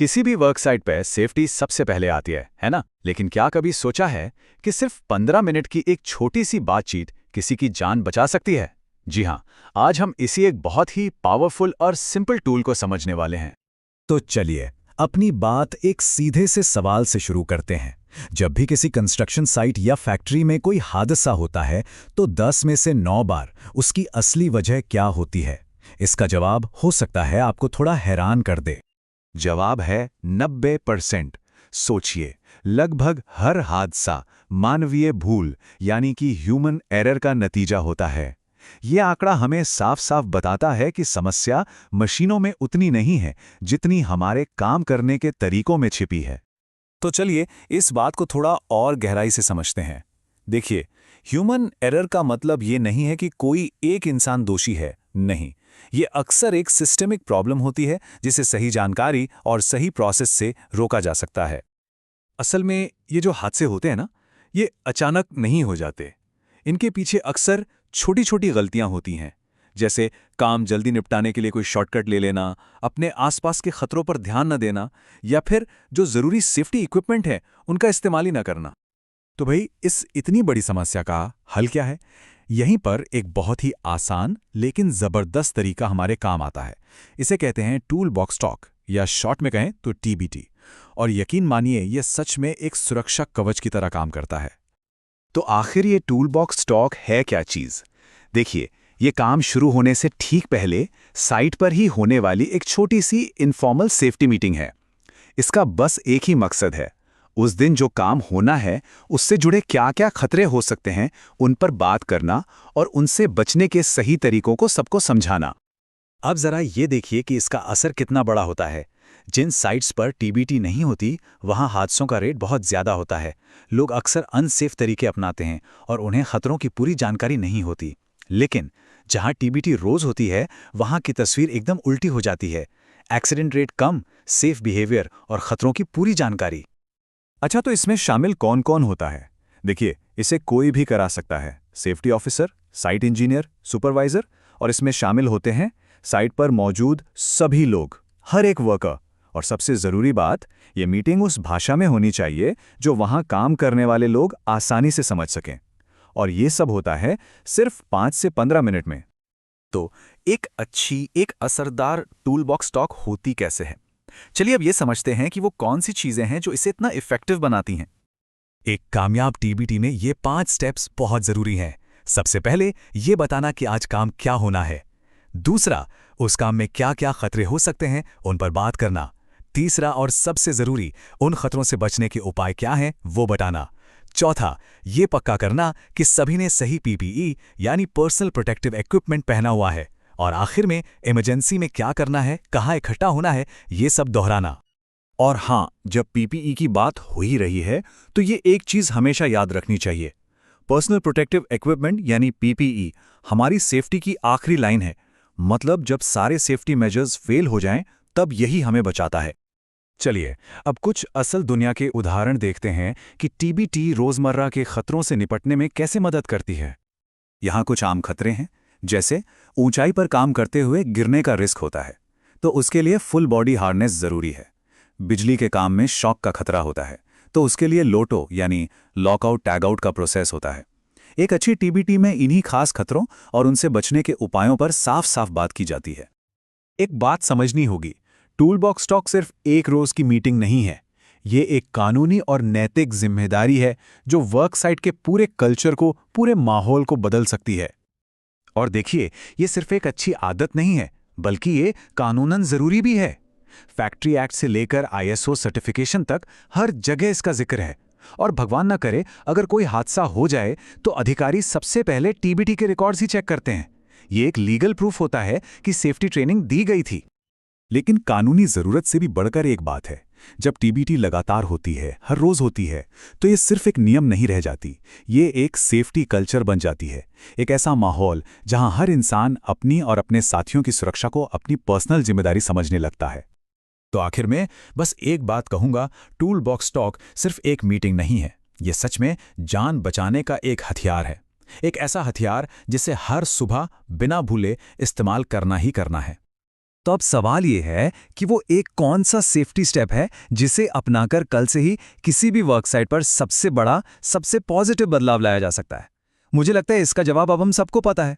किसी भी work site पे सेफ्टी सबसे पहले आती है ना? लेकिन क्या कभी सोचा है कि सिर्फ 15 मिनट की एक छोटी सी बातचीत किसी की जान बचा सकती है? जी हाँ, आज हम इसी एक बहुत ही पावरफुल और सिंपल टूल को समझने वाले हैं। तो चलिए अपनी बात एक सीधे से सवाल से शुरू करते हैं। जब भी किसी कंस्ट्रक्शन साइट या फैक्ट्री में कोई हादसा होता है तो 10 में से 9 बार उसकी असली वजह क्या होती है? इसका जवाब हो सकता है आपको थोड़ा हैरान कर दे। जवाब है 90%। सोचिए, लगभग हर हादसा मानवीय भूल यानी कि ह्यूमन एरर का नतीजा होता है। ये आंकड़ा हमें साफ साफ बताता है कि समस्या मशीनों में उतनी नहीं है जितनी हमारे काम करने के तरीकों में छिपी है। तो चलिए इस बात को थोड़ा और गहराई से समझते हैं। देखिए, ह्यूमन एरर का मतलब ये नहीं है कि कोई एक इंसान दोषी है, नहीं। ये अक्सर एक सिस्टेमिक प्रॉब्लम होती है जिसे सही जानकारी और सही प्रोसेस से रोका जा सकता है। असल में ये जो हादसे होते हैं ना, ये अचानक नहीं हो जाते। इनके पीछे अक्सर छोटी छोटी गलतियां होती हैं, जैसे काम जल्दी निपटाने के लिए कोई शॉर्टकट ले लेना, अपने आसपास के खतरों पर ध्यान न देना, या फिर जो जरूरी सेफ्टी इक्विपमेंट है उनका इस्तेमाल ही न करना। तो भाई इस इतनी बड़ी समस्या का हल क्या है? यहीं पर एक बहुत ही आसान लेकिन जबरदस्त तरीका हमारे काम आता है। इसे कहते हैं टूल बॉक्स टॉक, या शॉर्ट में कहें तो टीबीटी। और यकीन मानिए ये सच में एक सुरक्षा कवच की तरह काम करता है। तो आखिर ये टूल बॉक्स टॉक है क्या चीज? देखिए, ये काम शुरू होने से ठीक पहले साइट पर ही होने वाली एक छोटी सी इनफॉर्मल सेफ्टी मीटिंग है। इसका बस एक ही मकसद है, उस दिन जो काम होना है उससे जुड़े क्या क्या खतरे हो सकते हैं उन पर बात करना और उनसे बचने के सही तरीकों को सबको समझाना। अब जरा ये देखिए कि इसका असर कितना बड़ा होता है। जिन साइट्स पर टीबीटी नहीं होती वहां हादसों का रेट बहुत ज्यादा होता है। लोग अक्सर अनसेफ तरीके अपनाते हैं और उन्हें खतरों की पूरी जानकारी नहीं होती। लेकिन जहां टीबीटी रोज होती है वहां की तस्वीर एकदम उल्टी हो जाती है। एक्सीडेंट रेट कम, सेफ बिहेवियर और खतरों की पूरी जानकारी। अच्छा, तो इसमें शामिल कौन कौन होता है? देखिए, इसे कोई भी करा सकता है, safety officer, site engineer, supervisor, और इसमें शामिल होते हैं साइट पर मौजूद सभी लोग, हर एक वर्कर। और सबसे जरूरी बात, ये मीटिंग उस भाषा में होनी चाहिए जो वहां काम करने वाले लोग आसानी से समझ सकें। और ये सब होता है सिर्फ 5 से 15 मिनट में। तो एक असरदार टूल बॉक्स टॉक होती कैसे है? चलिए अब ये समझते हैं कि वो कौन सी चीजें हैं जो इसे इतना इफेक्टिव बनाती हैं। एक कामयाब टीबीटी में ये 5 स्टेप्स बहुत जरूरी हैं। सबसे पहले ये बताना कि आज काम क्या होना है। दूसरा, उस काम में क्या क्या खतरे हो सकते हैं उन पर बात करना। तीसरा और सबसे जरूरी, उन खतरों से बचने के उपाय क्या हैं वो बताना। चौथा, ये पक्का करना कि सभी ने सही पीपीई यानी पर्सनल प्रोटेक्टिव इक्विपमेंट पहना हुआ है। और आखिर में इमरजेंसी में क्या करना है, कहाँ इकट्ठा होना है, ये सब दोहराना। और हाँ, जब पीपीई की बात हो ही रही है तो ये एक चीज हमेशा याद रखनी चाहिए। पर्सनल प्रोटेक्टिव इक्विपमेंट यानी पीपीई हमारी सेफ्टी की आखिरी लाइन है। मतलब जब सारे सेफ्टी मेजर्स फेल हो जाएं तब यही हमें बचाता है। चलिए अब कुछ असल दुनिया के उदाहरण देखते हैं कि टीबीटी रोजमर्रा के खतरों से निपटने में कैसे मदद करती है। यहाँ कुछ आम खतरे हैं, जैसे ऊंचाई पर काम करते हुए गिरने का रिस्क होता है, तो उसके लिए फुल बॉडी हार्नेस जरूरी है। बिजली के काम में शॉक का खतरा होता है, तो उसके लिए लोटो यानी लॉकआउट टैगआउट का प्रोसेस होता है। एक अच्छी टीबीटी में इन्हीं खास खतरों और उनसे बचने के उपायों पर साफ साफ बात की जाती है। एक बात समझनी होगी, टूल बॉक्स टॉक सिर्फ एक रोज की मीटिंग नहीं है। ये एक कानूनी और नैतिक जिम्मेदारी है जो वर्क साइट के पूरे कल्चर को, पूरे माहौल को बदल सकती है। और देखिए, ये सिर्फ एक अच्छी आदत नहीं है, बल्कि ये कानूनन जरूरी भी है। फैक्ट्री एक्ट से लेकर आईएसओ सर्टिफिकेशन तक हर जगह इसका जिक्र है। और भगवान न करे अगर कोई हादसा हो जाए तो अधिकारी सबसे पहले टीबीटी के रिकॉर्ड्स ही चेक करते हैं। ये एक लीगल प्रूफ होता है कि सेफ्टी ट्रेनिंग दी गई थी। लेकिन कानूनी जरूरत से भी बढ़कर एक बात है। जब टीबीटी लगातार होती है, हर रोज होती है, तो ये सिर्फ एक नियम नहीं रह जाती, ये एक सेफ्टी कल्चर बन जाती है। एक ऐसा माहौल जहां हर इंसान अपनी और अपने साथियों की सुरक्षा को अपनी पर्सनल जिम्मेदारी समझने लगता है। तो आखिर में बस एक बात कहूंगा, टूल बॉक्स टॉक सिर्फ एक मीटिंग नहीं है, ये सच में जान बचाने का एक हथियार है। एक ऐसा हथियार जिसे हर सुबह बिना भूले इस्तेमाल करना ही करना है। तो अब सवाल ये है कि वो एक कौन सा सेफ्टी स्टेप है जिसे अपनाकर कल से ही किसी भी वर्क साइट पर सबसे बड़ा, सबसे पॉजिटिव बदलाव लाया जा सकता है। मुझे लगता है इसका जवाब अब हम सबको पता है।